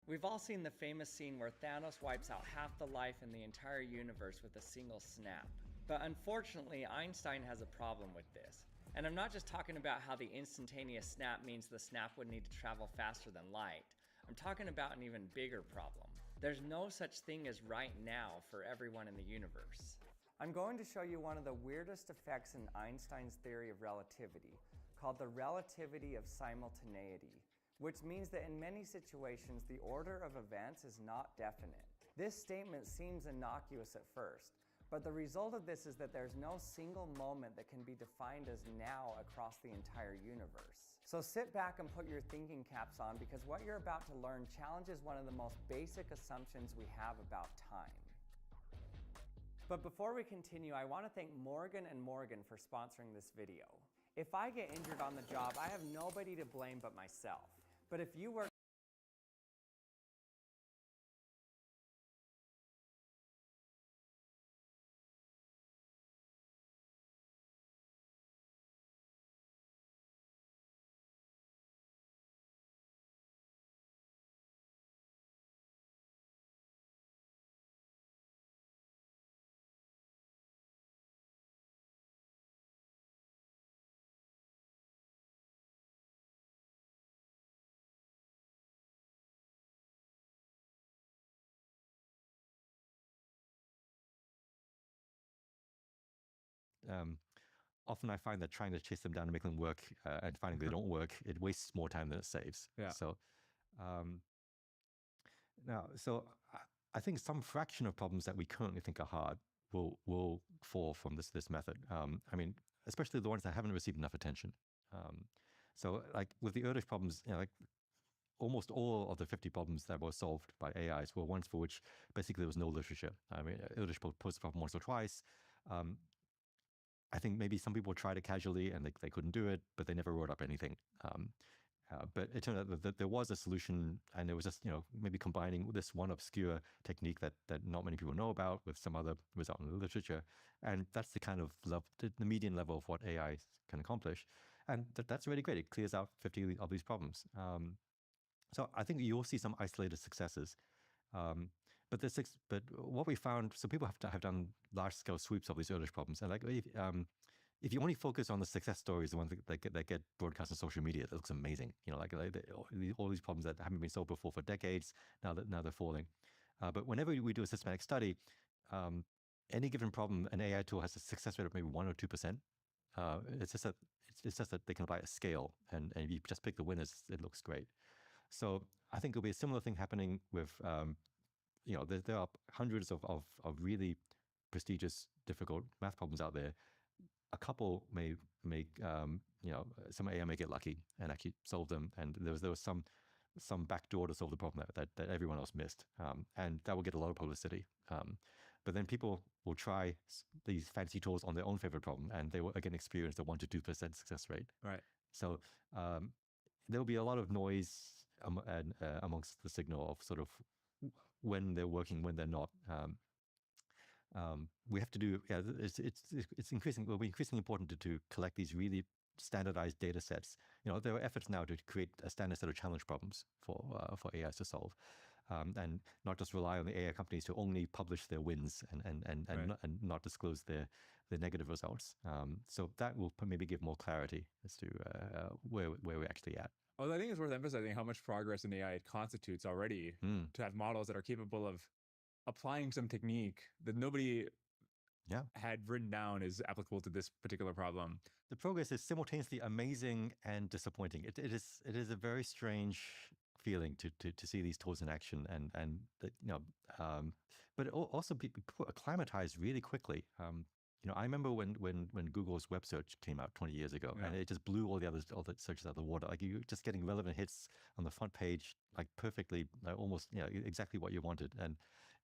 We've all seen the famous scene where Thanos wipes out half the life in the entire universe with a single snap. But unfortunately, Einstein has a problem with this. And I'm not just talking about how the instantaneous snap means the snap would need to travel faster than light. I'm talking about an even bigger problem. There's no such thing as right now for everyone in the universe. I'm going to show you one of the weirdest effects in Einstein's theory of relativity, called the relativity of simultaneity, which means that in many situations, the order of events is not definite. This statement seems innocuous at first, but the result of this is that there's no single moment that can be defined as now across the entire universe. So sit back and put your thinking caps on, because what you're about to learn challenges one of the most basic assumptions we have about time. But before we continue, I want to thank Morgan & Morgan for sponsoring this video. If I get injured on the job, I have nobody to blame but myself. But if you work Often I find that trying to chase them down and make them work and finding they don't work, it wastes more time than it saves. Yeah. So I think some fraction of problems that we currently think are hard will fall from this method. I mean, especially the ones that haven't received enough attention. So like with the Erdős problems, like almost all of the 50 problems that were solved by AIs were ones for which basically there was no literature. I mean, Erdős posed the problem once or twice. I think maybe some people tried it casually and they couldn't do it, but they never wrote up anything. But it turned out that there was a solution, and it was just, maybe combining this one obscure technique that not many people know about with some other result in the literature. And that's the kind of the median level of what AI can accomplish. And that's really great. It clears out 50 of these problems. So I think you'll see some isolated successes. But what we found, so people have done large scale sweeps of these Erdős problems, and like if you only focus on the success stories, the ones that get broadcast on social media, it looks amazing. All these problems that haven't been solved before for decades, now they're falling. But whenever we do a systematic study, any given problem, an AI tool has a success rate of maybe 1 or 2%. It's just that they can apply a scale, and if you just pick the winners, it looks great. So I think it'll be a similar thing happening with, there are hundreds of really prestigious, difficult math problems out there. A couple may make, some AI may get lucky and actually solve them. And there was some backdoor to solve the problem that everyone else missed. And that will get a lot of publicity. But then people will try these fancy tools on their own favorite problem, and they will again experience the 1 to 2% success rate. Right. So there'll be a lot of noise amongst the signal of sort of when they're working, when they're not. We have to do, it's increasingly important to collect these really standardized data sets. There are efforts now to create a standard set of challenge problems for AIs to solve, and not just rely on the AI companies to only publish their wins and not disclose their negative results. So that will maybe give more clarity as to where we're actually at. Well, I think it's worth emphasizing how much progress in AI it constitutes already to have models that are capable of applying some technique that nobody had written down is applicable to this particular problem. The progress is simultaneously amazing and disappointing. It is a very strange feeling to see these tools in action, but also people acclimatize really quickly. I remember when Google's web search came out 20 years ago, and it just blew all the searches out of the water. Like you're just getting relevant hits on the front page, like perfectly, like almost, exactly what you wanted. And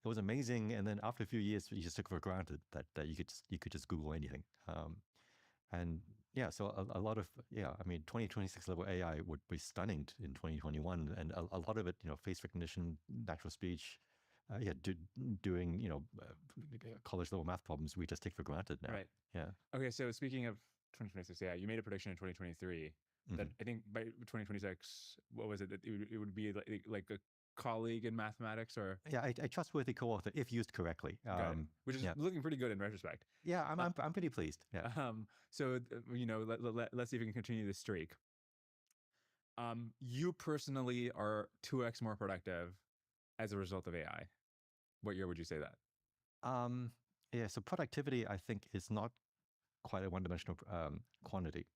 it was amazing. And then after a few years, you just took for granted that you could just Google anything. So a lot of, 2026 level AI would be stunning in 2021. And a lot of it, face recognition, natural speech, doing college level math problems we just take for granted now. Right. Yeah. Okay. So speaking of 2026, you made a prediction in 2023 that I think by 2026, what was it? It would be like colleague in mathematics, or yeah, a trustworthy co-author if used correctly, which is looking pretty good in retrospect. Yeah, I'm pretty pleased. Yeah. So let's see if we can continue this streak. You personally are 2x more productive as a result of AI. What year would you say that? Yeah, so productivity, I think, is not quite a one-dimensional quantity.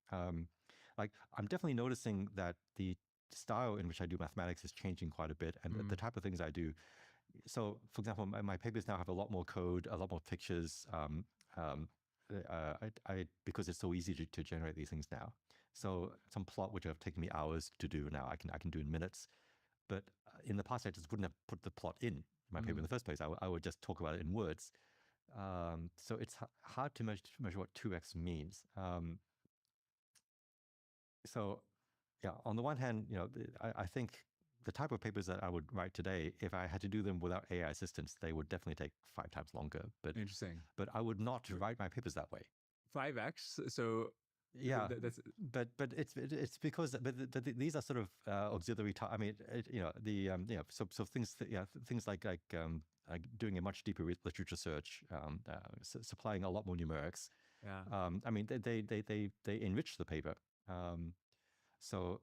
Like, I'm definitely noticing that the style in which I do mathematics is changing quite a bit, and the type of things I do. So, for example, my papers now have a lot more code, a lot more pictures, because it's so easy to generate these things now. So some plot which have taken me hours to do now, I can do in minutes. But in the past, I just wouldn't have put the plot in my paper in the first place. I would just talk about it in words. So it's hard to measure what 2x means. So yeah, on the one hand, I think the type of papers that I would write today, if I had to do them without AI assistance, they would definitely take 5 times longer. But interesting. But I would not write my papers that way. 5x. So yeah, but it's because these are sort of auxiliary. I mean, so things things like doing a much deeper literature search, supplying a lot more numerics. Yeah. I mean, they enrich the paper. So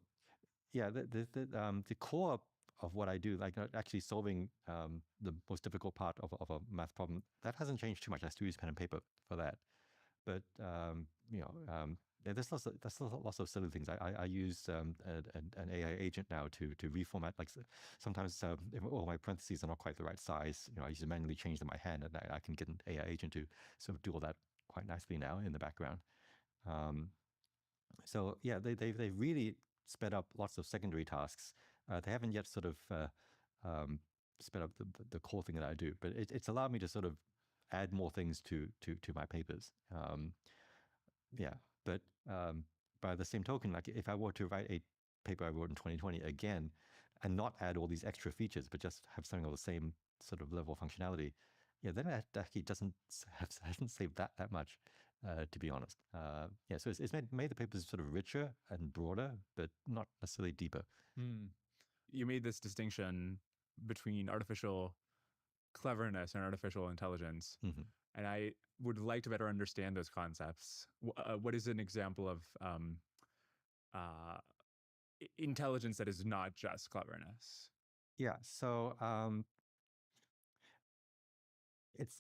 yeah, the core of what I do, like actually solving the most difficult part of a math problem, that hasn't changed too much. I still use pen and paper for that. But there's lots of silly things. I use an AI agent now to reformat. Like sometimes all my parentheses are not quite the right size. I used to manually change them by hand, and I can get an AI agent to sort of do all that quite nicely now in the background. So yeah, they really sped up lots of secondary tasks. They haven't yet sort of sped up the core thing that I do, but it's allowed me to sort of add more things to my papers. Yeah, but by the same token, like if I were to write a paper I wrote in 2020 again, and not add all these extra features, but just have something of the same sort of level of functionality, yeah, then it actually hasn't saved that much, to be honest. Yeah, so it's made the papers sort of richer and broader, but not necessarily deeper. You made this distinction between artificial cleverness and artificial intelligence. And I would like to better understand those concepts. What is an example of intelligence that is not just cleverness? Yeah, so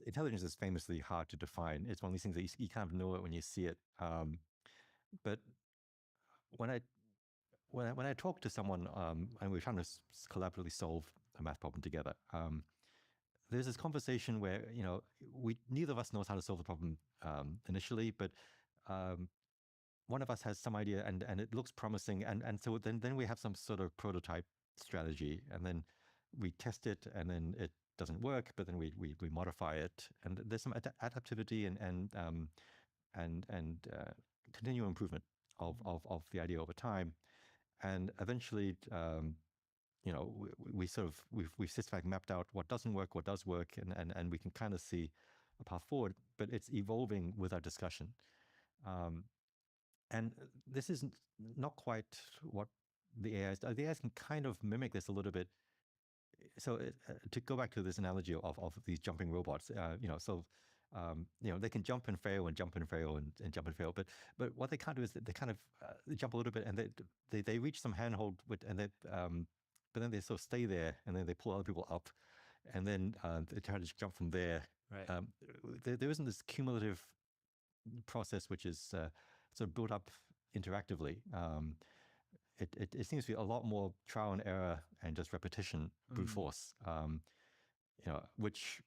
intelligence is famously hard to define. It's one of these things that you kind of know it when you see it. But when I talk to someone and we're trying to collaboratively solve a math problem together, there's this conversation where neither of us knows how to solve the problem initially, but one of us has some idea and it looks promising, and so then we have some sort of prototype strategy, and then we test it, and then it doesn't work, but then we modify it, and there's some adaptivity and continual improvement of the idea over time, and eventually we've systematically mapped out what doesn't work, what does work, and we can kind of see a path forward, but it's evolving with our discussion. And this is not quite what the AIs do. The AIs can kind of mimic this a little bit. So to go back to this analogy of these jumping robots, they can jump and fail and jump and fail and jump and fail. But what they can't do is they kind of they jump a little bit and they reach some handhold but then they sort of stay there, and then they pull other people up, and then they try to jump from there. Right. There isn't this cumulative process which is sort of built up interactively. It seems to be a lot more trial and error and just repetition, brute force, which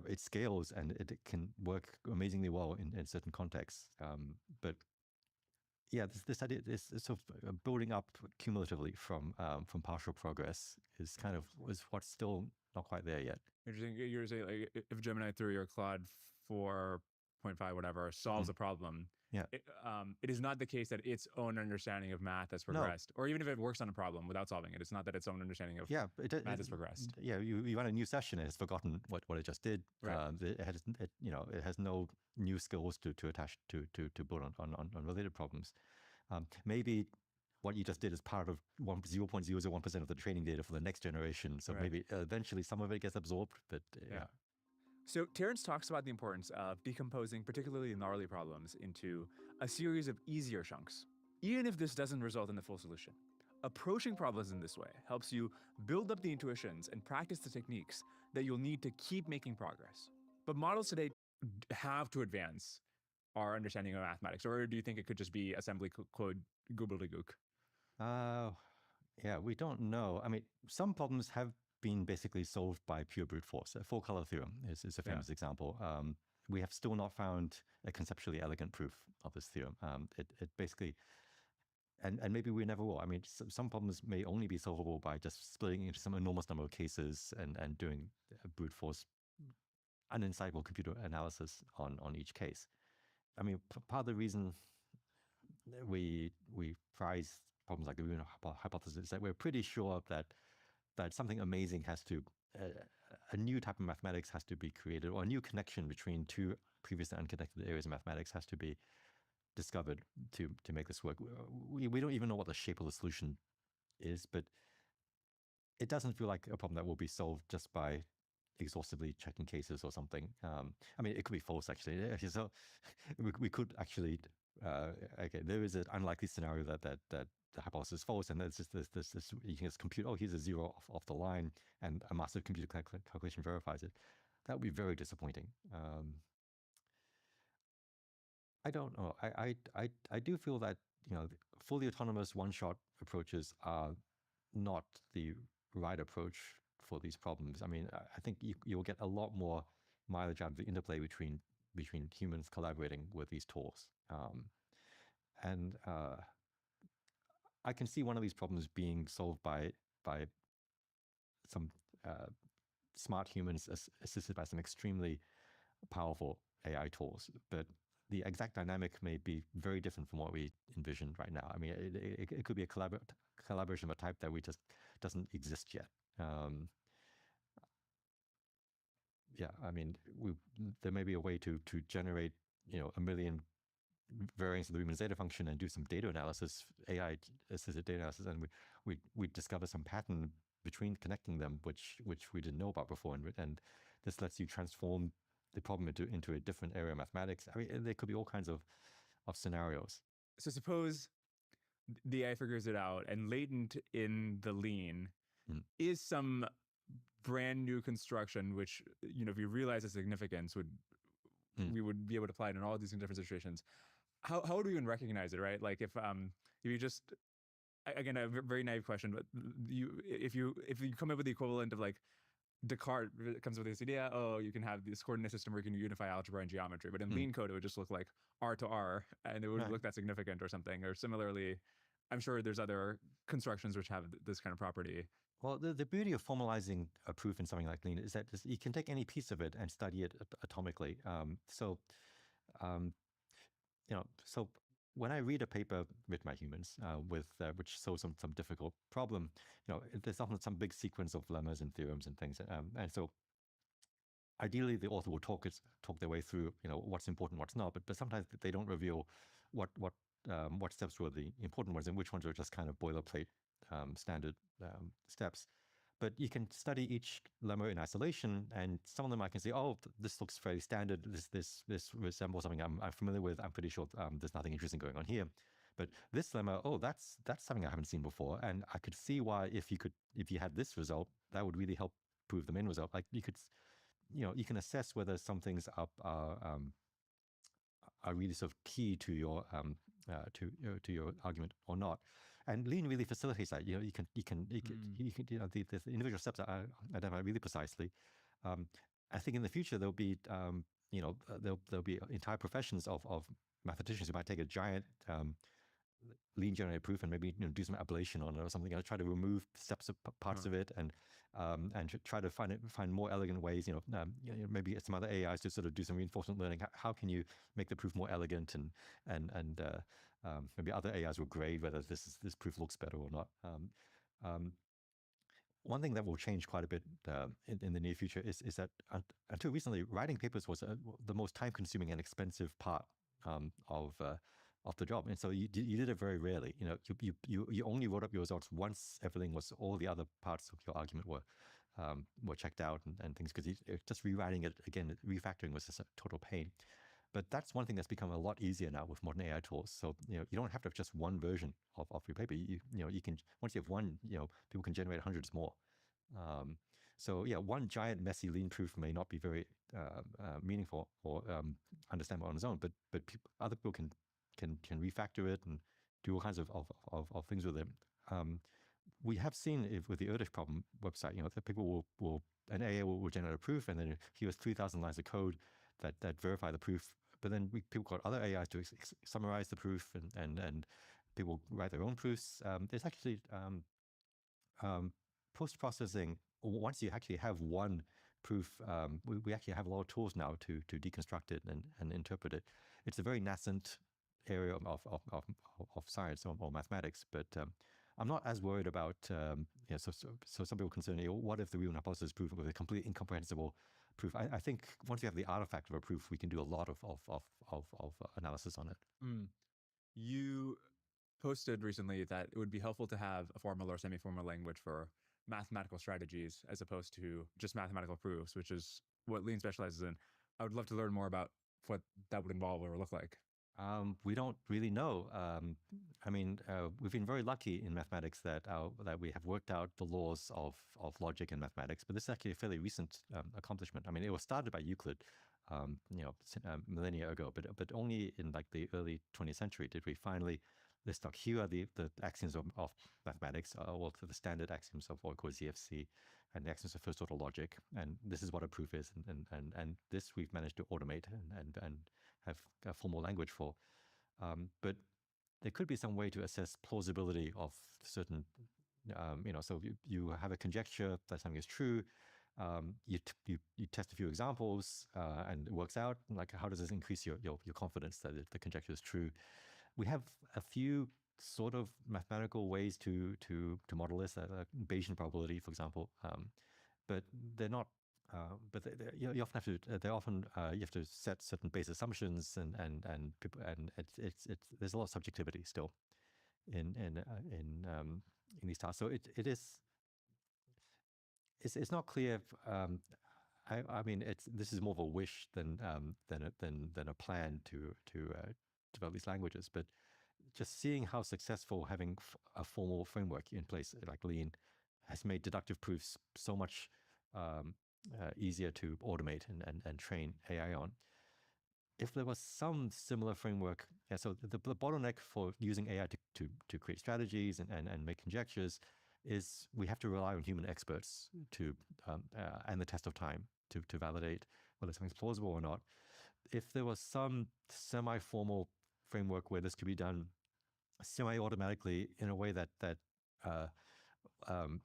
it scales and it can work amazingly well in certain contexts. But yeah, this idea, this sort of building up cumulatively from partial progress is what's still not quite there yet. Interesting. You're saying like if Gemini 3 or Claude 4.5 whatever solves a problem, yeah, it is not the case that its own understanding of math has progressed, or even if it works on a problem without solving it, it's not that its own understanding of math has progressed. Yeah, you run a new session, and it's forgotten what it just did. Right. It has no new skills to attach to build on related problems. Maybe what you just did is part of 0.001% of the training data for the next generation. So maybe eventually some of it gets absorbed, but yeah. So Terrence talks about the importance of decomposing particularly gnarly problems into a series of easier chunks, even if this doesn't result in the full solution. Approaching problems in this way helps you build up the intuitions and practice the techniques that you'll need to keep making progress. But models today have to advance our understanding of mathematics, or do you think it could just be assembly code gobbledygook? Yeah, we don't know. I mean, some problems have been basically solved by pure brute force. A four-color theorem is a famous example. We have still not found a conceptually elegant proof of this theorem. It basically, and maybe we never will. I mean, some problems may only be solvable by just splitting into some enormous number of cases and doing brute force, uninsightful computer analysis on each case. I mean, part of the reason we prize problems like the Riemann hypothesis is that we're pretty sure that something amazing has to, a new type of mathematics has to be created, or a new connection between two previously unconnected areas of mathematics has to be discovered to make this work. We don't even know what the shape of the solution is, but it doesn't feel like a problem that will be solved just by exhaustively checking cases or something. I mean, it could be false actually. So we could actually, okay, there is an unlikely scenario that the hypothesis is false, and there's just this you can just compute, oh, here's a zero off the line, and a massive computer calculation verifies it. That would be very disappointing. I don't know. I do feel that, you know, fully autonomous one-shot approaches are not the right approach for these problems. I mean, I think you'll get a lot more mileage out of the interplay between humans collaborating with these tools. And I can see one of these problems being solved by some smart humans assisted by some extremely powerful AI tools, but the exact dynamic may be very different from what we envisioned right now. I mean, it could be a collaboration of a type that we just doesn't exist yet. Yeah, I mean, there may be a way to generate, you know, 1 million variants of the Riemann zeta function and do some data analysis, AI-assisted data analysis, and we discover some pattern between connecting them, which we didn't know about before, and this lets you transform the problem into a different area of mathematics. I mean, there could be all kinds of scenarios. So suppose the AI figures it out, and latent in the lean is some brand new construction, which, you know, if you realize its significance, we would be able to apply it in all these different situations. How would we even recognize it, right? Like if you just, again, a very naive question, but if you come up with the equivalent of like Descartes comes with this idea, oh, you can have this coordinate system where you can unify algebra and geometry, but in lean code, it would just look like R to R, and it wouldn't look that significant or something. Or similarly, I'm sure there's other constructions which have this kind of property. Well, the beauty of formalizing a proof in something like lean is that you can take any piece of it and study it atomically. You know, so when I read a paper written by humans which solves some difficult problem, you know, there's often some big sequence of lemmas and theorems and things, and so ideally the author will talk their way through, you know, what's important, what's not, but sometimes they don't reveal what steps were the important ones and which ones are just kind of boilerplate standard steps. But you can study each lemma in isolation, and some of them I can say, oh, this looks fairly standard. This resembles something I'm familiar with. I'm pretty sure there's nothing interesting going on here. But this lemma, oh, that's something I haven't seen before, and I could see why if you had this result, that would really help prove the main result. Like you can assess whether some things are really sort of key to your argument or not. And lean really facilitates that. You know, the individual steps are identified really precisely. I think in the future there'll be there'll be entire professions of mathematicians who might take a giant lean generated proof and maybe do some ablation on it or something, try to remove steps of parts of it and try to find more elegant ways. Maybe some other AIs to sort of do some reinforcement learning. How can you make the proof more elegant and maybe other AIs will grade whether this proof looks better or not. One thing that will change quite a bit in the near future is that until recently, writing papers was the most time-consuming and expensive part of of the job. And so you did it very rarely. You only wrote up your results once everything was, all the other parts of your argument were checked out and things, because just rewriting it again, refactoring was just a total pain. But that's one thing that's become a lot easier now with modern AI tools. So you don't have to have just one version of your paper. You can, once you have one, people can generate hundreds more. So yeah, one giant messy lean proof may not be very meaningful or understandable on its own, but other people can refactor it and do all kinds of things with it. We have seen it with the Erdős problem website, that people an AI will generate a proof, and then here's 3,000 lines of code that verify the proof. But then people got other AIs to summarize the proof, and people write their own proofs. There's actually post-processing. Once you actually have one proof, we actually have a lot of tools now to deconstruct it and interpret it. It's a very nascent area of science or mathematics, but I'm not as worried about. So some people concern, what if the Riemann hypothesis is proven with a completely incomprehensible proof? I think once we have the artifact of a proof, we can do a lot of analysis on it. You posted recently that it would be helpful to have a formal or semi-formal language for mathematical strategies as opposed to just mathematical proofs, which is what Lean specializes in. I would love to learn more about what that would involve or look like. We don't really know. We've been very lucky in mathematics that we have worked out the laws of logic and mathematics, but this is actually a fairly recent accomplishment. I mean, it was started by Euclid, millennia ago, but only in like the early 20th century did we finally list out, here are the axioms of mathematics, or the standard axioms of what we call ZFC, and the axioms of first order logic, and this is what a proof is, and this we've managed to automate and have a formal language for. But there could be some way to assess plausibility of certain, so you have a conjecture that something is true. You test a few examples and it works out. Like, how does this increase your confidence that the conjecture is true? We have a few sort of mathematical ways to model this, Bayesian probability, for example, but they're not. But you often have to you have to set certain base assumptions and people, and it's there's a lot of subjectivity still in these tasks. So it's not clear. This is more of a wish than a plan to develop these languages. But just seeing how successful having a formal framework in place like Lean has made deductive proofs so much easier to automate and train AI on. If there was some similar framework, so the bottleneck for using AI to create strategies and make conjectures is we have to rely on human experts to and the test of time to validate whether something's plausible or not. If there was some semi-formal framework where this could be done semi-automatically in a way that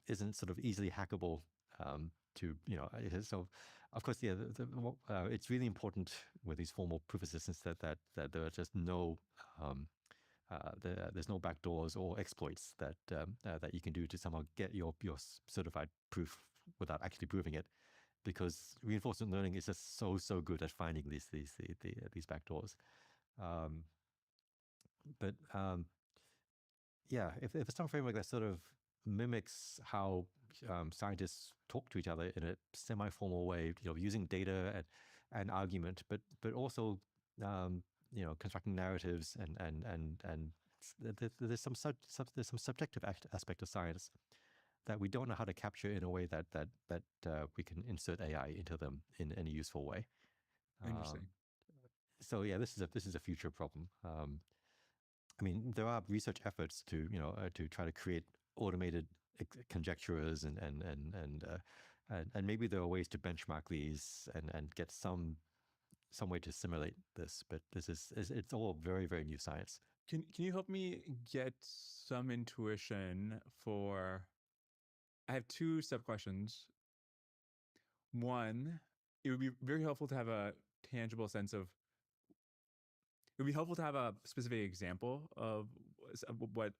isn't sort of easily hackable, so of course, it's really important with these formal proof assistants that there are just no there's no backdoors or exploits that you can do to somehow get your certified proof without actually proving it, because reinforcement learning is just so good at finding these backdoors. If there's some framework that sort of mimics how scientists talk to each other in a semi-formal way, using data and argument, but also constructing narratives and there's some subjective aspect of science that we don't know how to capture in a way that we can insert AI into them in any useful way. Interesting. So yeah, this is a future problem. There are research efforts to try to create automated conjecturers and maybe there are ways to benchmark these and get some way to simulate this, but it's all very, very new science. Can you help me get some intuition for? I have two sub questions. One, it would be very helpful to have a tangible sense of. It would be helpful to have a specific example of what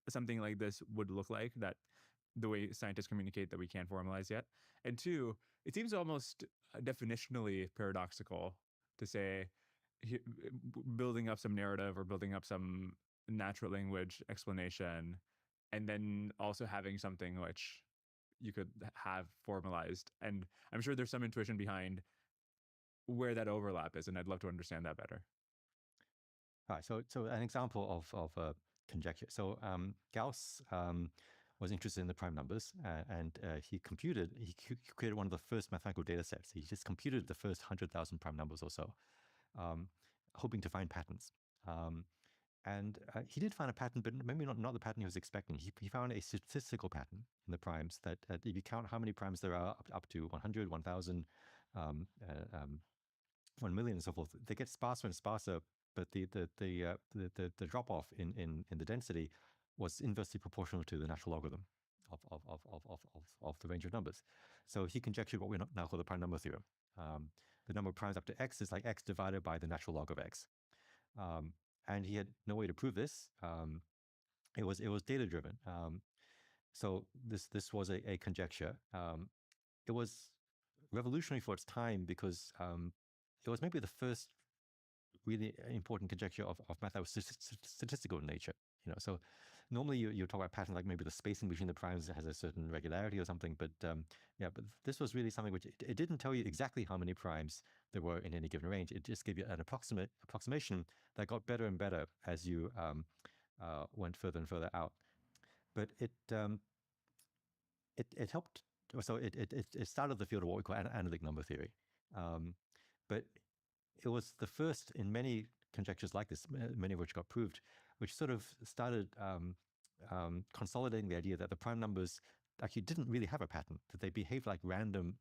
something like this would look like, that the way scientists communicate that we can't formalize yet. And two, it seems almost definitionally paradoxical to say building up some narrative or building up some natural language explanation, and then also having something which you could have formalized. And I'm sure there's some intuition behind where that overlap is, and I'd love to understand that better. All right. So an example of a conjecture. So Gauss was interested in the prime numbers, and he created one of the first mathematical data sets. He just computed the first 100,000 prime numbers or so, hoping to find patterns. And he did find a pattern, but maybe not the pattern he was expecting. He found a statistical pattern in the primes that if you count how many primes there are up to 100, 1,000, 1 million, and so forth, they get sparser and sparser. But the drop off in the density was inversely proportional to the natural logarithm of the range of numbers. So he conjectured what we now call the prime number theorem. The number of primes up to x is like x divided by the natural log of x. And he had no way to prove this. It was data driven. So this was a conjecture. It was revolutionary for its time because it was maybe the first really important conjecture of math that was statistical in nature. So normally you talk about patterns like maybe the spacing between the primes has a certain regularity or something, but but this was really something which it didn't tell you exactly how many primes there were in any given range. It just gave you an approximation that got better and better as you went further and further out. But it helped. So it started the field of what we call analytic number theory. But it was the first in many conjectures like this, many of which got proved, which sort of started consolidating the idea that the prime numbers actually didn't really have a pattern, that they behaved like random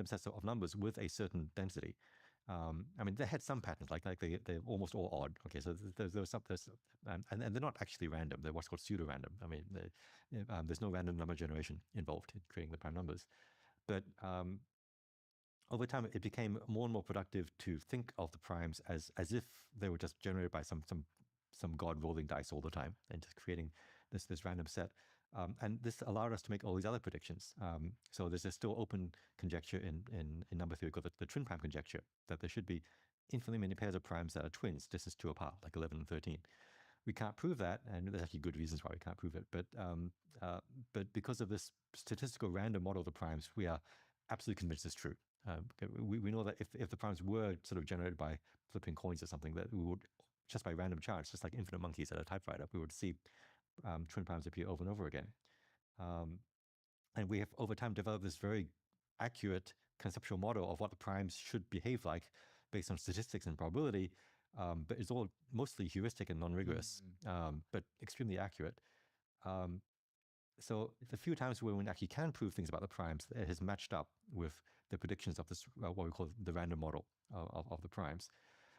sets of numbers with a certain density. I mean, they had some patterns, like they're almost all odd. Okay, so there's some, and they're not actually random. They're what's called pseudo-random. I mean, there's no random number generation involved in creating the prime numbers. But over time, it became more and more productive to think of the primes as if they were just generated by some god rolling dice all the time and just creating this random set. And this allowed us to make all these other predictions. So there's a still open conjecture in number theory called the twin prime conjecture, that there should be infinitely many pairs of primes that are twins, distance 2 apart, like 11 and 13. We can't prove that, and there's actually good reasons why we can't prove it. But because of this statistical random model of the primes, we are absolutely convinced it's true. We know that if the primes were sort of generated by flipping coins or something, that we would, just by random chance, just like infinite monkeys at a typewriter, we would see twin primes appear over and over again. And we have over time developed this very accurate conceptual model of what the primes should behave like based on statistics and probability, but it's all mostly heuristic and non-rigorous, but extremely accurate. So the few times when we actually can prove things about the primes, it has matched up with the predictions of this, what we call the random model of the primes.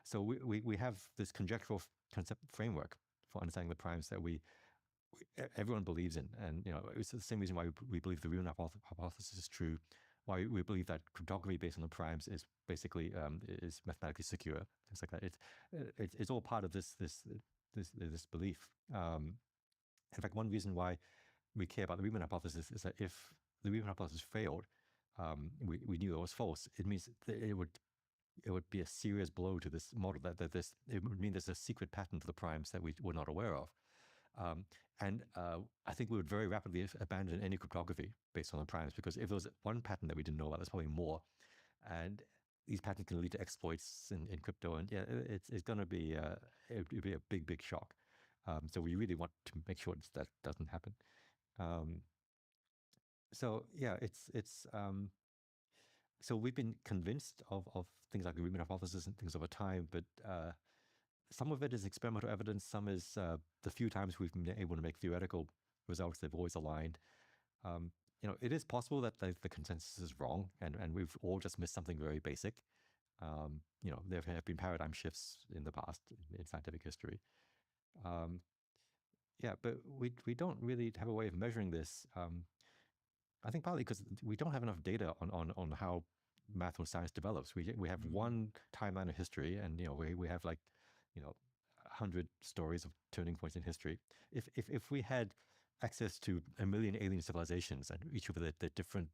So we have this conjectural concept framework for understanding the primes that everyone believes in. And it's the same reason why we believe the Riemann hypothesis is true, why we believe that cryptography based on the primes is basically is mathematically secure, things like that. It's all part of this belief. In fact, one reason why we care about the Riemann hypothesis is that if the Riemann hypothesis failed, we knew it was false. It means that it would be a serious blow to this model. It would mean there's a secret pattern to the primes that we were not aware of. And I think we would very rapidly abandon any cryptography based on the primes, because if there was one pattern that we didn't know about, there's probably more. And these patterns can lead to exploits in crypto. And it's going to be it would be a big shock. So we really want to make sure that doesn't happen. So we've been convinced of things like the Riemann hypothesis and things over time, but some of it is experimental evidence. Some is the few times we've been able to make theoretical results, they've always aligned. It is possible that the consensus is wrong, and we've all just missed something very basic. There have been paradigm shifts in the past in scientific history. But we don't really have a way of measuring this. I think partly because we don't have enough data on how math or science develops. We have one timeline of history, and we have 100 stories of turning points in history. If we had access to 1 million alien civilizations and each of the different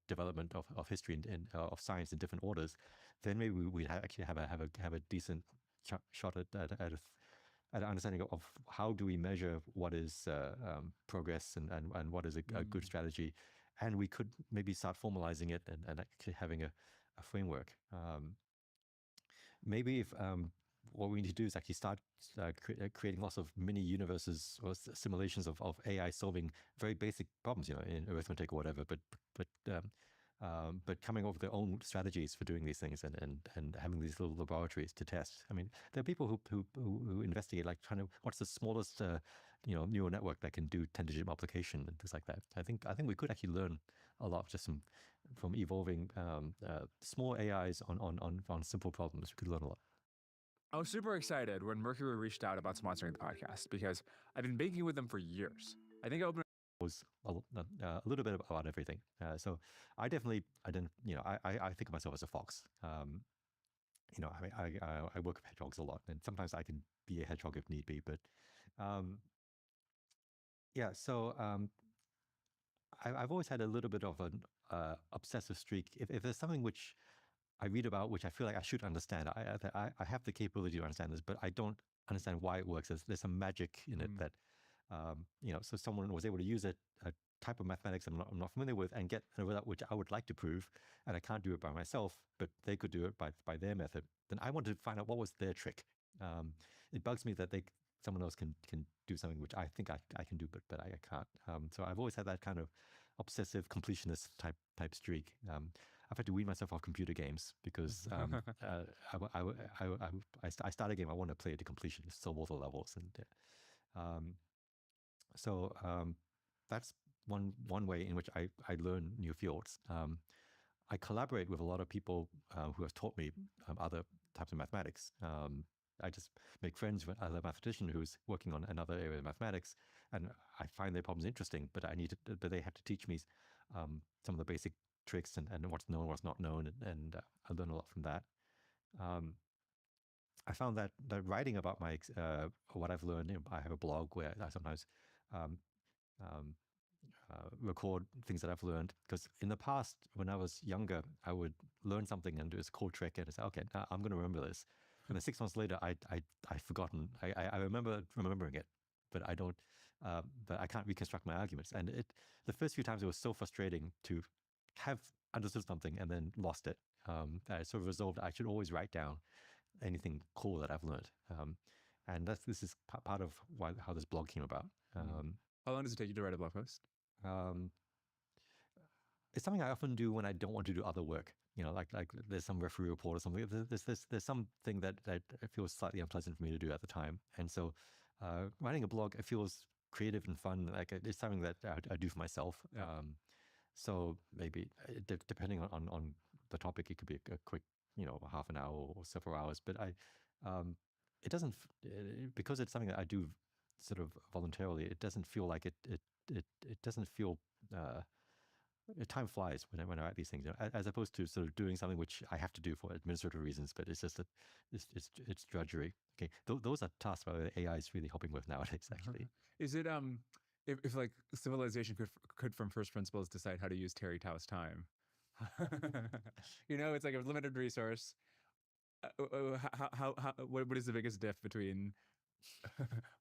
development of history and of science in different orders, then maybe we'd actually have a decent shot at an understanding of how do we measure what is progress and what is a good strategy, and we could maybe start formalizing it and actually having a framework. Maybe if what we need to do is actually start creating lots of mini universes or simulations of AI solving very basic problems, in arithmetic or whatever, but coming up with their own strategies for doing these things and having these little laboratories to test. I mean, there are people who investigate, like trying to, what's the smallest neural network that can do 10-digit multiplication and things like that. I think we could actually learn a lot just from evolving small AIs on simple problems. We could learn a lot. I was super excited when Mercury reached out about sponsoring the podcast because I've been banking with them for years. I think I opened was a little bit about everything. So I didn't, I think of myself as a fox. I work with hedgehogs a lot, and sometimes I can be a hedgehog if need be. But I've always had a little bit of an obsessive streak. If there's something which I read about, which I feel like I should understand, I have the capability to understand this, but I don't understand why it works. There's some magic in it that, so someone was able to use a type of mathematics I'm not familiar with and get a result which I would like to prove, and I can't do it by myself, but they could do it by their method. Then I wanted to find out what was their trick. It bugs me that someone else can do something which I think I can do, but I can't. So I've always had that kind of obsessive completionist type streak. I've had to wean myself off computer games because I start a game, I want to play it to completion, solve all the levels, and that's one way in which I learn new fields. I collaborate with a lot of people who have taught me other types of mathematics. I just make friends with another mathematician who's working on another area of mathematics, and I find their problems interesting. But they have to teach me some of the basic tricks and what's known, what's not known, and I learn a lot from that. I found that writing about what I've learned, I have a blog where I sometimes record things that I've learned, because in the past, when I was younger, I would learn something and do this cool trick and say, okay, now I'm going to remember this. And then 6 months later, I've forgotten. I remember remembering it, but I don't. But I can't reconstruct my arguments. And the first few times, it was so frustrating to have understood something and then lost it. I sort of resolved I should always write down anything cool that I've learned. And this is part of how this blog came about. How long does it take you to write a blog post? It's something I often do when I don't want to do other work. Like there's some referee report or something. There's something that feels slightly unpleasant for me to do at the time. And so writing a blog, it feels creative and fun. Like it's something that I do for myself. Yeah. So maybe depending on the topic, it could be a quick, half an hour or several hours. But it doesn't, because it's something that I do sort of voluntarily, it doesn't feel like it doesn't feel, time flies when I write these things, as opposed to sort of doing something which I have to do for administrative reasons, but it's just that it's drudgery. Okay, those are tasks that AI is really helping with nowadays, actually. Is it, if like civilization could from first principles decide how to use Terry Tao's time, it's like a limited resource. What is the biggest diff between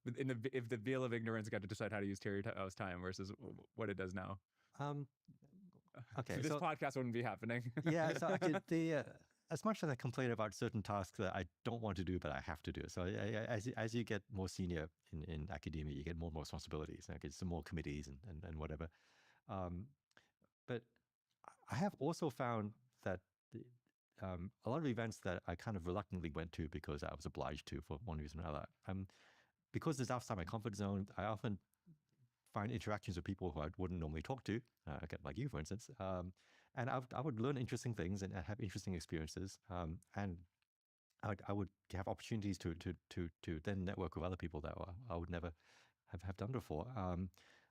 if the veil of ignorance got to decide how to use Terry Tao's time versus what it does now? Okay, this podcast wouldn't be happening. Yeah, so as much as I complain about certain tasks that I don't want to do, but I have to do. So as you get more senior in academia, you get more and more responsibilities. I get some more committees and whatever. But I have also found that a lot of events that I kind of reluctantly went to because I was obliged to for one reason or another. Because it's outside my comfort zone, I often find interactions with people who I wouldn't normally talk to, like you, for instance. And I would learn interesting things and have interesting experiences. And I would have opportunities to then network with other people that I would never have done before.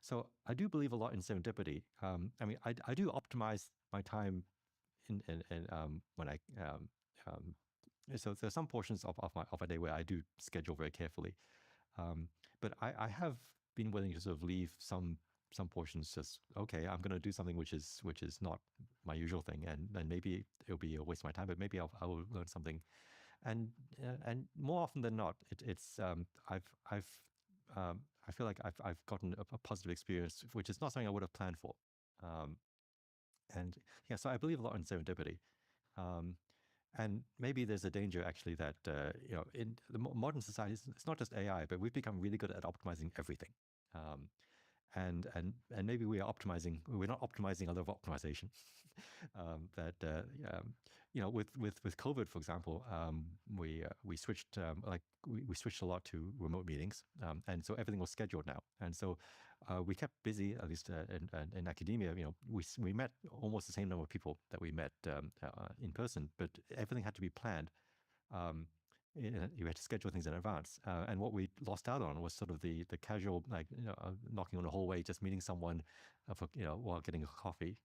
So I do believe a lot in serendipity. I mean, I do optimize my time in when I so there are some portions of a day where I do schedule very carefully. But I have been willing to sort of leave some some portions just, okay, I'm going to do something which is not my usual thing, and maybe it'll be a waste of my time, but maybe I will learn something. And more often than not, I feel like I've gotten a positive experience, which is not something I would have planned for. And yeah, so I believe a lot in serendipity. And maybe there's a danger actually that in the modern society, it's not just AI, but we've become really good at optimizing everything. And maybe we're not optimizing a level of optimization. With COVID, for example, we switched we switched a lot to remote meetings, and so everything was scheduled now, and so we kept busy, at least in academia. We met almost the same number of people that we met in person, but everything had to be planned. You had to schedule things in advance, and what we lost out on was sort of the casual, knocking on the hallway, just meeting someone for while getting a coffee,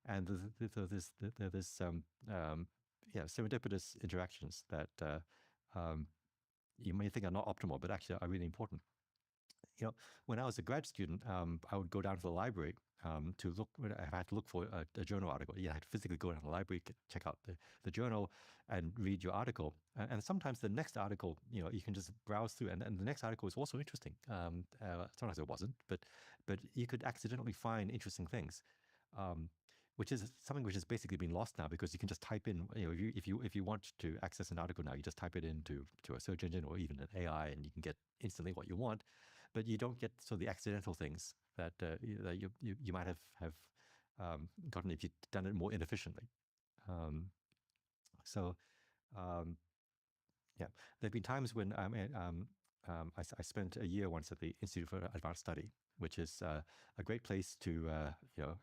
and there's serendipitous interactions that you may think are not optimal, but actually are really important. When I was a grad student, I would go down to the library to look. I had to look for a journal article. I had to physically go down to the library, check out the journal, and read your article. And sometimes the next article, you can just browse through, and the next article is also interesting. Sometimes it wasn't, but you could accidentally find interesting things. Which is something which has basically been lost now, because you can just type in, if you want to access an article now, you just type it into a search engine or even an AI, and you can get instantly what you want. But you don't get the accidental things that you might have gotten if you'd done it more inefficiently. There've been times when I spent a year once at the Institute for Advanced Study, which is a great place to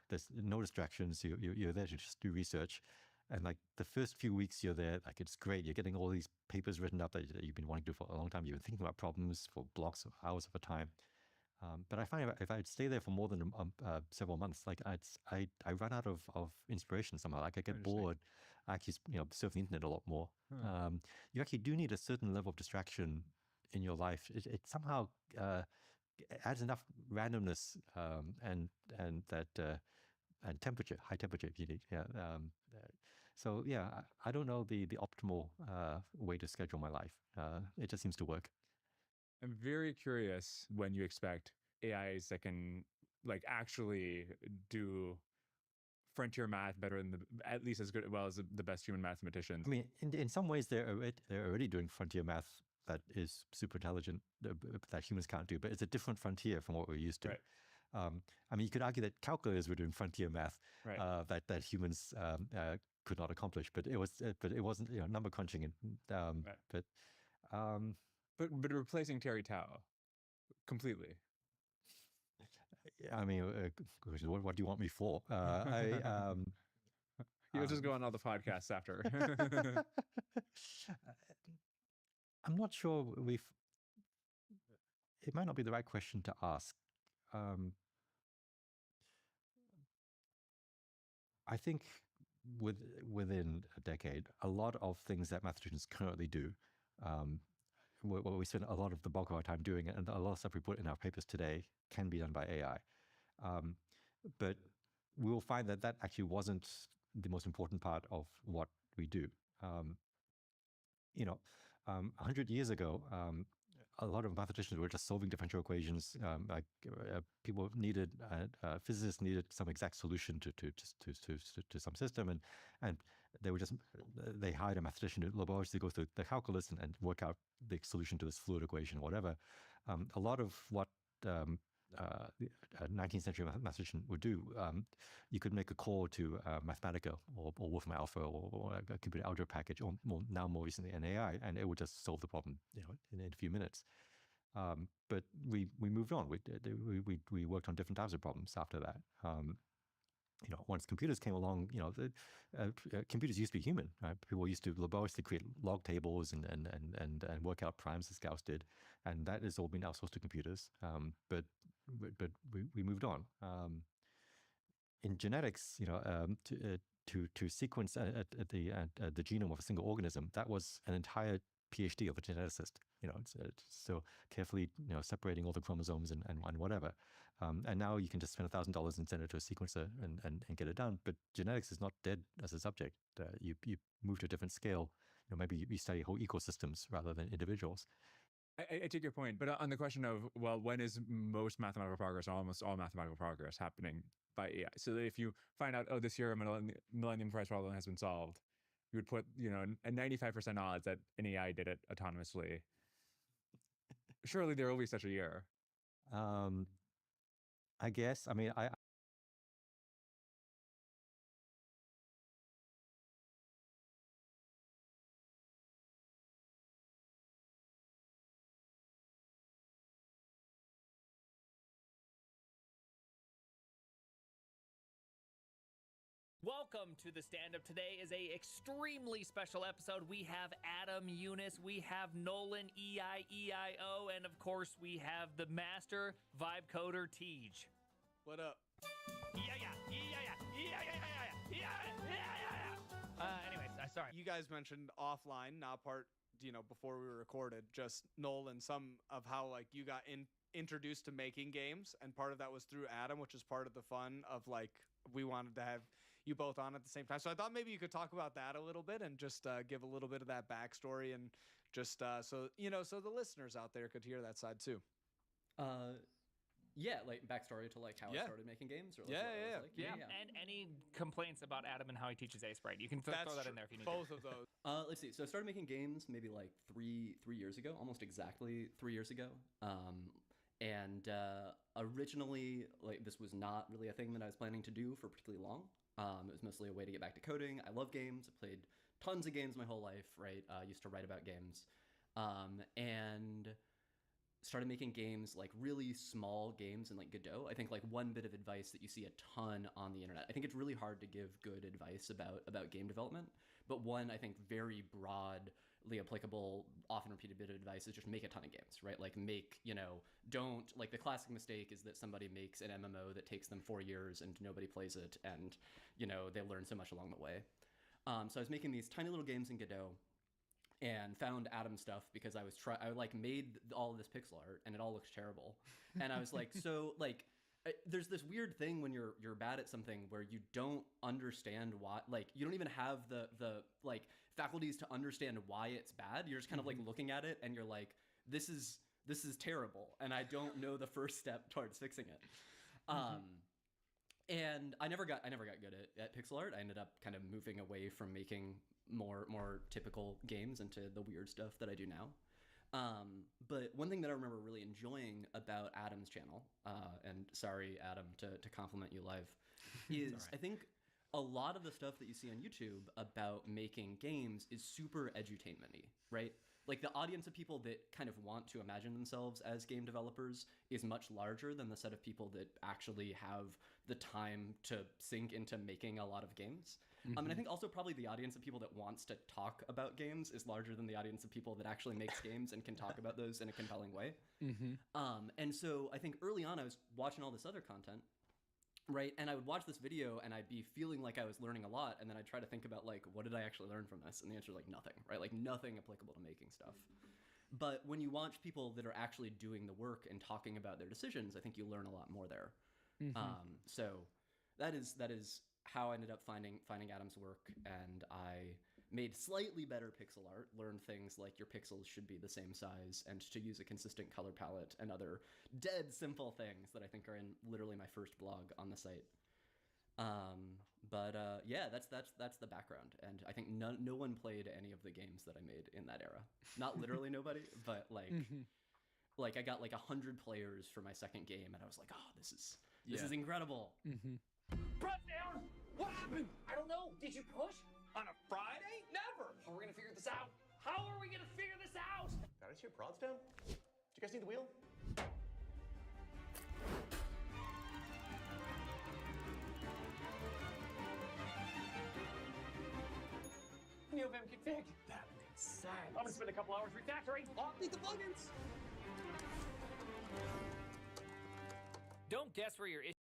there's no distractions. You're there to just do research. And like the first few weeks you're there, like it's great. You're getting all these papers written up that you've been wanting to do for a long time. You've been thinking about problems for blocks of hours of a time. But I find if I'd stay there for more than several months, like I run out of inspiration somehow. Like I get bored. I actually surf the internet a lot more. You actually do need a certain level of distraction in your life. It somehow adds enough randomness and that and temperature, high temperature if you need. So yeah, I don't know the optimal way to schedule my life. It just seems to work. I'm very curious when you expect AIs that can actually do frontier math better than at least as good as the best human mathematicians. I mean, in some ways they're already doing frontier math that is super intelligent that humans can't do, but it's a different frontier from what we're used to. Right. I mean, you could argue that calculators were doing frontier math right. that humans could not accomplish, but it wasn't number crunching and right. But replacing Terry Tao completely. I mean, what do you want me for? You'll just go on all the podcasts after. I'm not sure it might not be the right question to ask. I think within a decade, a lot of things that mathematicians currently do, what we spend a lot of the bulk of our time doing, and a lot of stuff we put in our papers today can be done by AI. But we will find that actually wasn't the most important part of what we do. 100 years ago, a lot of mathematicians were just solving differential equations. People needed, physicists needed some exact solution to some system, and they hired a mathematician to laboriously go through the calculus and work out the solution to this fluid equation, or whatever. A lot of what a 19th century mathematician would do, you could make a call to Mathematica or Wolfram Alpha or a computer algebra package, or more recently an AI, and it would just solve the problem in a few minutes. But we moved on. We worked on different types of problems after that. Once computers came along, computers used to be human. Right? People used to laboriously create log tables and work out primes as Gauss did, and that has all been outsourced to computers. But we moved on. In genetics, to sequence the genome of a single organism, that was an entire PhD of a geneticist. So carefully, separating all the chromosomes and whatever. And now you can just spend $1,000 and send it to a sequencer and get it done. But genetics is not dead as a subject. You move to a different scale. Maybe you study whole ecosystems rather than individuals. I take your point, but on the question of, well, when is most mathematical progress, almost all mathematical progress, happening by AI? So if you find out, oh, this year a Millennium Prize problem has been solved, you would put, a 95% odds that an AI did it autonomously. Surely there will be such a year. I guess. I mean, Welcome to the stand-up. Today is a extremely special episode. We have Adam Eunice, we have Nolan EIEIO, and of course we have the master vibe coder Tej. What up? Anyways, sorry. You guys mentioned offline, not part, before we recorded, just Nolan, some of how like you got introduced to making games, and part of that was through Adam, which is part of the fun of like we wanted to have you both on at the same time. So I thought maybe you could talk about that a little bit and just give a little bit of that backstory and just so the listeners out there could hear that side too. Yeah, like backstory to like how I started making games, or like yeah. And any complaints about Adam and how he teaches A-Sprite, you can throw that in there if you need. Both of those. Let's see. So I started making games maybe like three years ago, almost exactly 3 years ago. And originally, like, this was not really a thing that I was planning to do for particularly long. It was mostly a way to get back to coding. I love games. I played tons of games my whole life, right? Used to write about games. And started making games, like really small games in like Godot. I think like one bit of advice that you see a ton on the internet. I think it's really hard to give good advice about game development, but one I think very broadly applicable, often repeated bit of advice is just make a ton of games, right? Like don't, like the classic mistake is that somebody makes an MMO that takes them 4 years and nobody plays it, and they learn so much along the way. So I was making these tiny little games in Godot, and found Adam stuff because I made all of this pixel art and it all looks terrible. And I was like, so like, there's this weird thing when you're bad at something where you don't understand why, like you don't even have the like faculties to understand why it's bad. You're just kind of like looking at it and you're like, this is terrible, and I don't know the first step towards fixing it. And I never got good at pixel art. I ended up kind of moving away from making more typical games into the weird stuff that I do now. But one thing that I remember really enjoying about Adam's channel, and sorry, Adam, to compliment you live, is I think a lot of the stuff that you see on YouTube about making games is super edutainment-y, right? Like the audience of people that kind of want to imagine themselves as game developers is much larger than the set of people that actually have the time to sink into making a lot of games. And I think also probably the audience of people that wants to talk about games is larger than the audience of people that actually makes games and can talk about those in a compelling way. And so I think early on I was watching all this other content, right? And I would watch this video and I'd be feeling like I was learning a lot, and then I'd try to think about like, what did I actually learn from this? And the answer is like nothing, right? Like nothing applicable to making stuff. But when you watch people that are actually doing the work and talking about their decisions, I think you learn a lot more there. So that is how I ended up finding Adam's work, and I made slightly better pixel art, learned things like your pixels should be the same size and to use a consistent color palette and other dead simple things that I think are in literally my first blog on the site. Yeah, that's the background, and I think no one played any of the games that I made in that era. Not literally nobody, but like like I got like 100 players for my second game, and I was like, oh, this is incredible. Press down! What happened? I don't know. Did you push? On a Friday? Never! How are we gonna figure this out? How are we gonna figure this out? Got us your prods down? Do you guys need the wheel? NeoVim config. That makes sense. I'm gonna spend a couple hours refactoring. I'll need the plugins. Don't guess where your issue.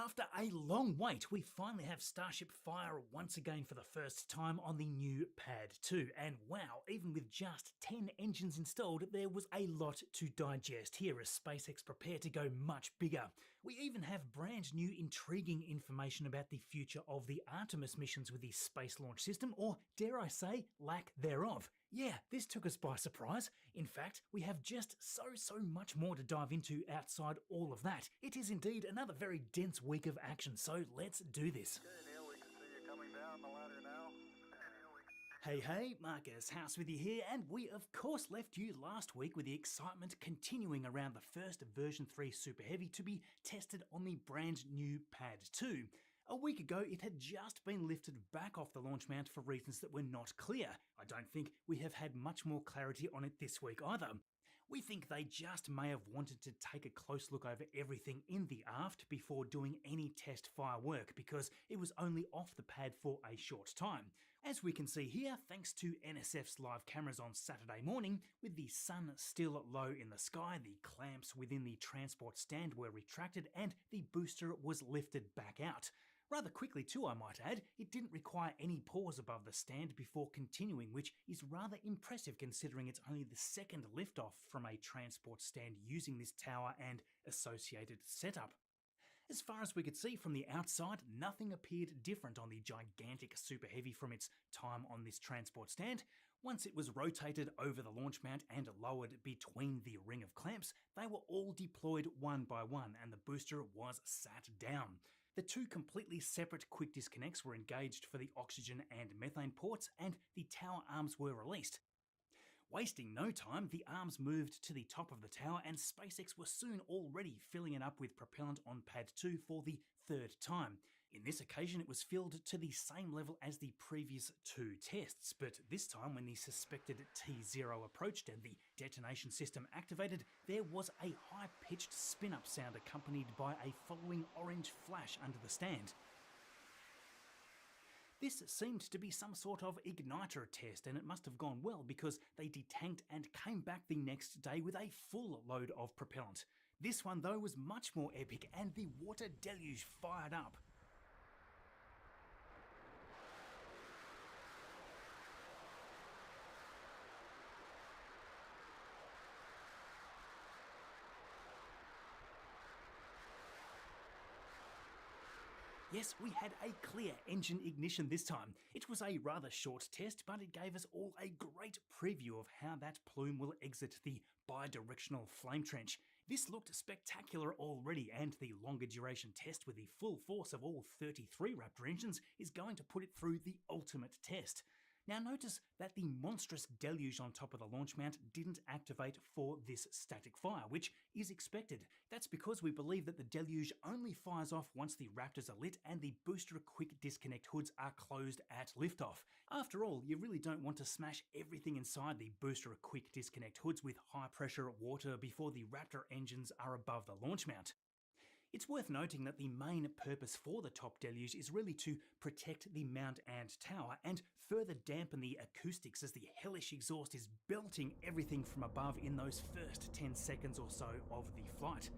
After a long wait, we finally have Starship Fire once again for the first time on the new Pad 2. And wow, even with just 10 engines installed, there was a lot to digest here as SpaceX prepare to go much bigger. We even have brand new intriguing information about the future of the Artemis missions with the Space Launch System, or dare I say, lack thereof. Yeah, this took us by surprise. In fact, we have just so much more to dive into outside all of that. It is indeed another very dense week of action, so let's do this. Okay, Neil, we can see you coming down the ladder now. Hey, Marcus House with you here, and we of course left you last week with the excitement continuing around the first version 3 Super Heavy to be tested on the brand new Pad 2. A week ago, it had just been lifted back off the launch mount for reasons that were not clear. I don't think we have had much more clarity on it this week either. We think they just may have wanted to take a close look over everything in the aft before doing any test fire work because it was only off the pad for a short time. As we can see here, thanks to NSF's live cameras on Saturday morning, with the sun still low in the sky, the clamps within the transport stand were retracted and the booster was lifted back out. Rather quickly too, I might add, it didn't require any pause above the stand before continuing, which is rather impressive considering it's only the second liftoff from a transport stand using this tower and associated setup. As far as we could see from the outside, nothing appeared different on the gigantic Super Heavy from its time on this transport stand. Once it was rotated over the launch mount and lowered between the ring of clamps, they were all deployed one by one and the booster was sat down. The two completely separate quick disconnects were engaged for the oxygen and methane ports, and the tower arms were released. Wasting no time, the arms moved to the top of the tower, and SpaceX was soon already filling it up with propellant on Pad 2 for the third time. In this occasion, it was filled to the same level as the previous two tests, but this time when the suspected T0 approached and the detonation system activated, there was a high-pitched spin-up sound accompanied by a following orange flash under the stand. This seemed to be some sort of igniter test, and it must have gone well because they detanked and came back the next day with a full load of propellant. This one, though, was much more epic, and the water deluge fired up. Yes, we had a clear engine ignition this time. It was a rather short test, but it gave us all a great preview of how that plume will exit the bidirectional flame trench. This looked spectacular already, and the longer duration test with the full force of all 33 Raptor engines is going to put it through the ultimate test. Now notice that the monstrous deluge on top of the launch mount didn't activate for this static fire, which is expected. That's because we believe that the deluge only fires off once the Raptors are lit and the booster quick disconnect hoods are closed at liftoff. After all, you really don't want to smash everything inside the booster quick disconnect hoods with high pressure water before the Raptor engines are above the launch mount. It's worth noting that the main purpose for the top deluge is really to protect the mount and tower and further dampen the acoustics as the hellish exhaust is belting everything from above in those first 10 seconds or so of the flight.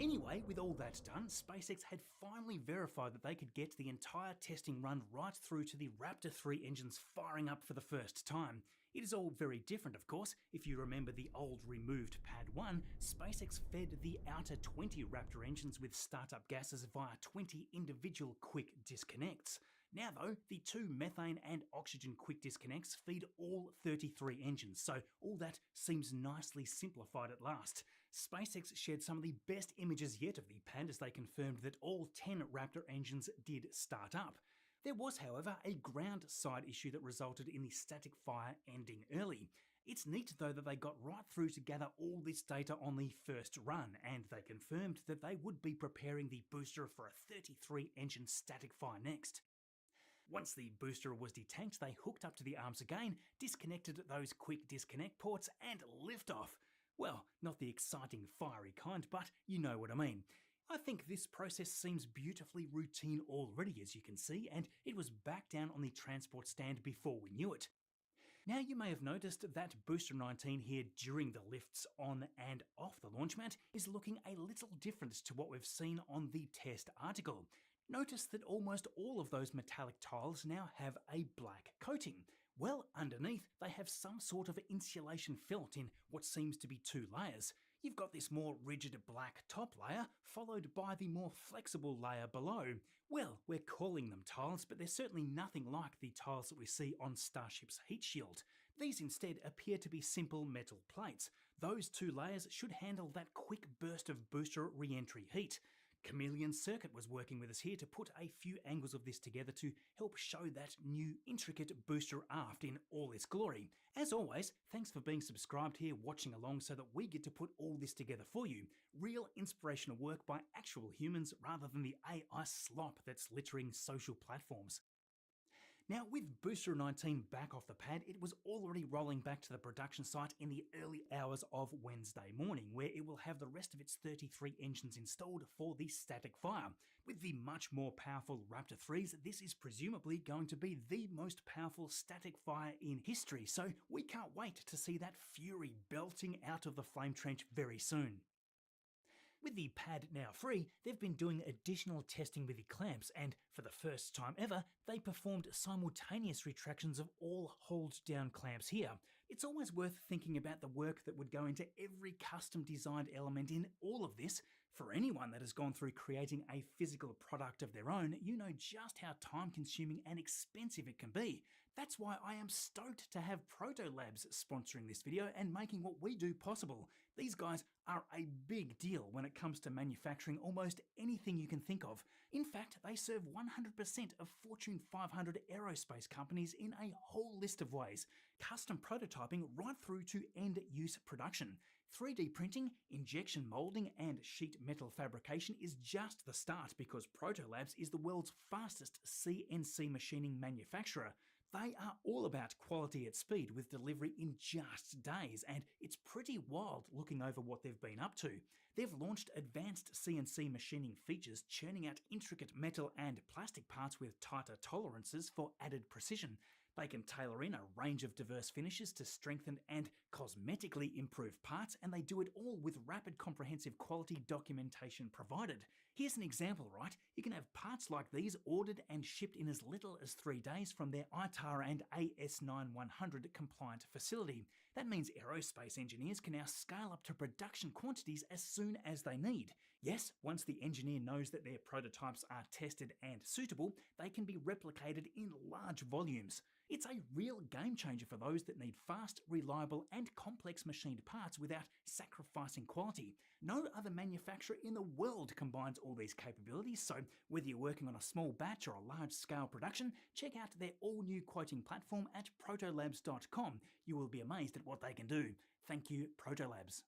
Anyway, with all that done, SpaceX had finally verified that they could get the entire testing run right through to the Raptor 3 engines firing up for the first time. It is all very different, of course. If you remember the old removed Pad 1, SpaceX fed the outer 20 Raptor engines with startup gases via 20 individual quick disconnects. Now though, the two methane and oxygen quick disconnects feed all 33 engines, so all that seems nicely simplified at last. SpaceX shared some of the best images yet of the pad as they confirmed that all 10 Raptor engines did start up. There was, however, a ground side issue that resulted in the static fire ending early. It's neat though that they got right through to gather all this data on the first run, and they confirmed that they would be preparing the booster for a 33 engine static fire next. Once the booster was detanked, they hooked up to the arms again, disconnected those quick disconnect ports, and liftoff. Well, not the exciting fiery kind, but you know what I mean. I think this process seems beautifully routine already, as you can see, and it was back down on the transport stand before we knew it. Now you may have noticed that Booster 19 here during the lifts on and off the launch mat is looking a little different to what we've seen on the test article. Notice that almost all of those metallic tiles now have a black coating. Well, underneath they have some sort of insulation felt in what seems to be 2 layers. You've got this more rigid black top layer, followed by the more flexible layer below. Well, we're calling them tiles, but they're certainly nothing like the tiles that we see on Starship's heat shield. These instead appear to be simple metal plates. Those 2 layers should handle that quick burst of booster re-entry heat. Chameleon Circuit was working with us here to put a few angles of this together to help show that new intricate booster aft in all its glory. As always, thanks for being subscribed here, watching along so that we get to put all this together for you. Real inspirational work by actual humans rather than the AI slop that's littering social platforms. Now, with Booster 19 back off the pad, it was already rolling back to the production site in the early hours of Wednesday morning, where it will have the rest of its 33 engines installed for the static fire. With the much more powerful Raptor 3s, this is presumably going to be the most powerful static fire in history, so we can't wait to see that fury belting out of the flame trench very soon. With the pad now free, they've been doing additional testing with the clamps, and for the first time ever, they performed simultaneous retractions of all hold-down clamps here. It's always worth thinking about the work that would go into every custom-designed element in all of this. For anyone that has gone through creating a physical product of their own, you know just how time-consuming and expensive it can be. That's why I am stoked to have Proto Labs sponsoring this video and making what we do possible. These guys are a big deal when it comes to manufacturing almost anything you can think of. In fact, they serve 100% of Fortune 500 aerospace companies in a whole list of ways, custom prototyping right through to end-use production. 3D printing, injection molding, and sheet metal fabrication is just the start because Proto Labs is the world's fastest CNC machining manufacturer. They are all about quality at speed with delivery in just days, and it's pretty wild looking over what they've been up to. They've launched advanced CNC machining features, churning out intricate metal and plastic parts with tighter tolerances for added precision. They can tailor in a range of diverse finishes to strengthen and cosmetically improve parts, and they do it all with rapid comprehensive quality documentation provided. Here's an example, right? You can have parts like these ordered and shipped in as little as 3 days from their ITAR and AS9100 compliant facility. That means aerospace engineers can now scale up to production quantities as soon as they need. Yes, once the engineer knows that their prototypes are tested and suitable, they can be replicated in large volumes. It's a real game changer for those that need fast, reliable, and complex machined parts without sacrificing quality. No other manufacturer in the world combines all these capabilities, so whether you're working on a small batch or a large-scale production, check out their all-new quoting platform at protolabs.com. You will be amazed at what they can do. Thank you, Protolabs.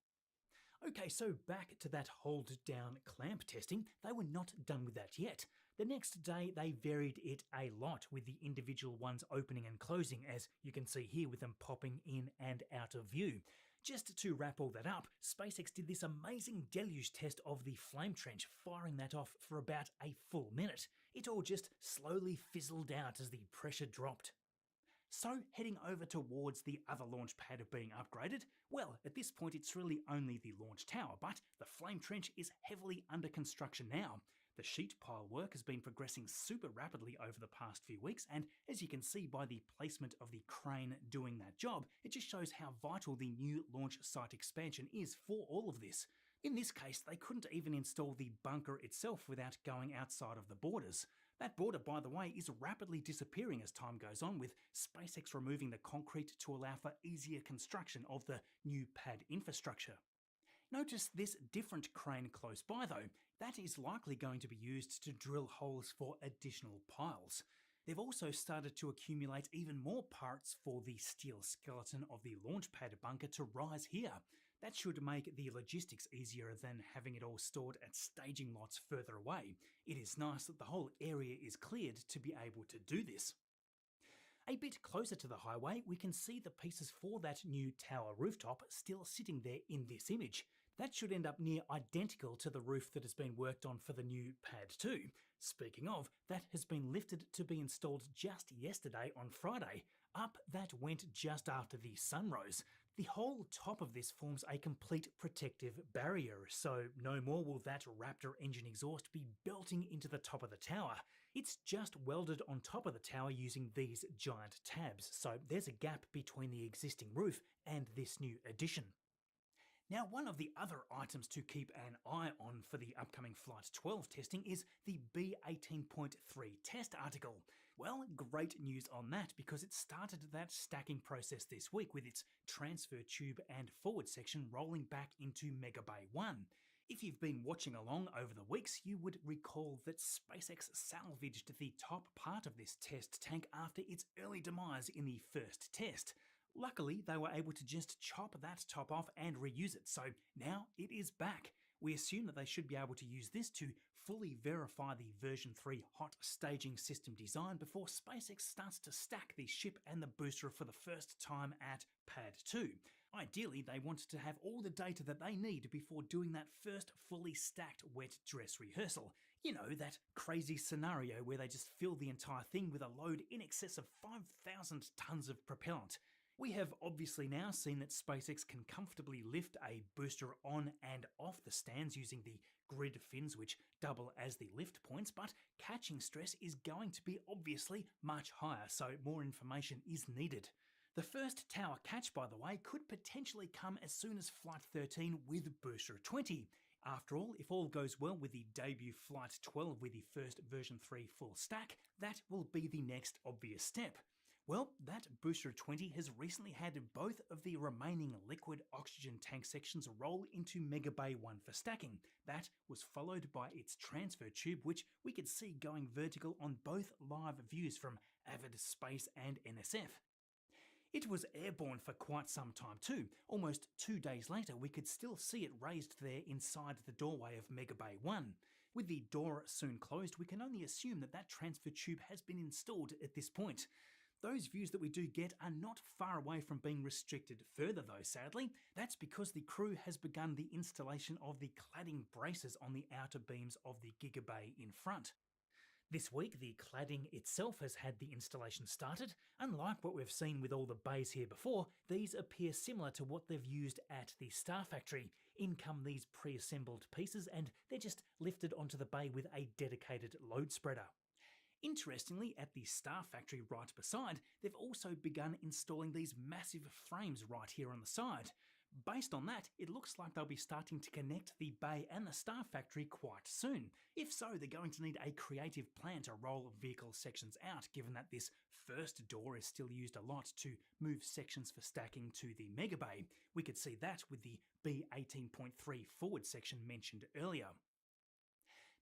Okay, so back to that hold-down clamp testing. They were not done with that yet. The next day, they varied it a lot with the individual ones opening and closing, as you can see here with them popping in and out of view. Just to wrap all that up, SpaceX did this amazing deluge test of the flame trench, firing that off for about a full minute. It all just slowly fizzled out as the pressure dropped. So, heading over towards the other launch pad being upgraded, well, at this point it's really only the launch tower, but the flame trench is heavily under construction now. The sheet pile work has been progressing super rapidly over the past few weeks, and as you can see by the placement of the crane doing that job, it just shows how vital the new launch site expansion is for all of this. In this case, they couldn't even install the bunker itself without going outside of the borders. That border, by the way, is rapidly disappearing as time goes on, with SpaceX removing the concrete to allow for easier construction of the new pad infrastructure. Notice this different crane close by though. That is likely going to be used to drill holes for additional piles. They've also started to accumulate even more parts for the steel skeleton of the launch pad bunker to rise here. That should make the logistics easier than having it all stored at staging lots further away. It is nice that the whole area is cleared to be able to do this. A bit closer to the highway, we can see the pieces for that new tower rooftop still sitting there in this image. That should end up near identical to the roof that has been worked on for the new pad too. Speaking of, that has been lifted to be installed just yesterday on Friday. Up that went just after the sun rose. The whole top of this forms a complete protective barrier, so no more will that Raptor engine exhaust be belting into the top of the tower. It's just welded on top of the tower using these giant tabs, so there's a gap between the existing roof and this new addition. Now, one of the other items to keep an eye on for the upcoming Flight 12 testing is the B18.3 test article. Well, great news on that, because it started that stacking process this week with its transfer tube and forward section rolling back into Megabay 1. If you've been watching along over the weeks, you would recall that SpaceX salvaged the top part of this test tank after its early demise in the first test. Luckily, they were able to just chop that top off and reuse it, so now it is back. We assume that they should be able to use this to fully verify the version 3 hot staging system design before SpaceX starts to stack the ship and the booster for the first time at Pad 2. Ideally, they want to have all the data that they need before doing that first fully stacked wet dress rehearsal. You know, that crazy scenario where they just fill the entire thing with a load in excess of 5,000 tons of propellant. We have obviously now seen that SpaceX can comfortably lift a booster on and off the stands using the grid fins, which double as the lift points, but catching stress is going to be obviously much higher, so more information is needed. The first tower catch, by the way, could potentially come as soon as Flight 13 with Booster 20. After all, if all goes well with the debut Flight 12 with the first version 3 full stack, that will be the next obvious step. Well, that Booster 20 has recently had both of the remaining liquid oxygen tank sections roll into Megabay 1 for stacking. That was followed by its transfer tube, which we could see going vertical on both live views from Avid Space and NSF. It was airborne for quite some time too. Almost 2 days later, we could still see it raised there inside the doorway of Megabay 1. With the door soon closed, we can only assume that that transfer tube has been installed at this point. Those views that we do get are not far away from being restricted further though, sadly. That's because the crew has begun the installation of the cladding braces on the outer beams of the Gigabay in front. This week, the cladding itself has had the installation started. Unlike what we've seen with all the bays here before, these appear similar to what they've used at the Star Factory. In come these pre-assembled pieces, and they're just lifted onto the bay with a dedicated load spreader. Interestingly, at the Star Factory right beside, they've also begun installing these massive frames right here on the side. Based on that, it looks like they'll be starting to connect the bay and the Star Factory quite soon. If so, they're going to need a creative plan to roll vehicle sections out, given that this first door is still used a lot to move sections for stacking to the Mega Bay. We could see that with the B18.3 forward section mentioned earlier.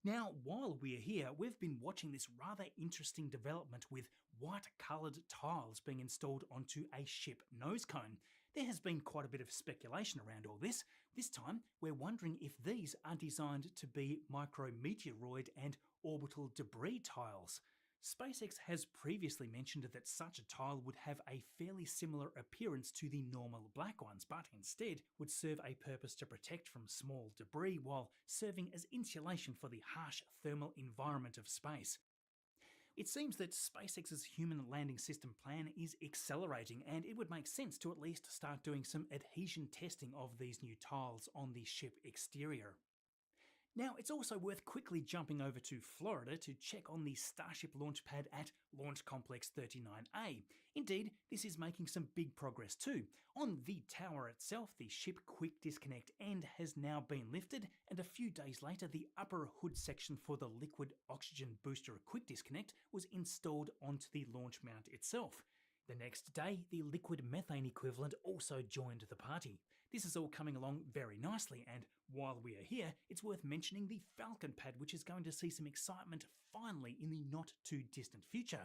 Now, while we're here, we've been watching this rather interesting development with white-coloured tiles being installed onto a ship nose cone. There has been quite a bit of speculation around all this. This time, we're wondering if these are designed to be micrometeoroid and orbital debris tiles. SpaceX has previously mentioned that such a tile would have a fairly similar appearance to the normal black ones, but instead would serve a purpose to protect from small debris while serving as insulation for the harsh thermal environment of space. It seems that SpaceX's human landing system plan is accelerating, and it would make sense to at least start doing some adhesion testing of these new tiles on the ship exterior. Now, it's also worth quickly jumping over to Florida to check on the Starship launch pad at Launch Complex 39A. Indeed, this is making some big progress too. On the tower itself, the ship quick disconnect end has now been lifted, and a few days later, the upper hood section for the liquid oxygen booster quick disconnect was installed onto the launch mount itself. The next day, the liquid methane equivalent also joined the party. This is all coming along very nicely, and while we are here, it's worth mentioning the Falcon pad, which is going to see some excitement finally in the not too distant future.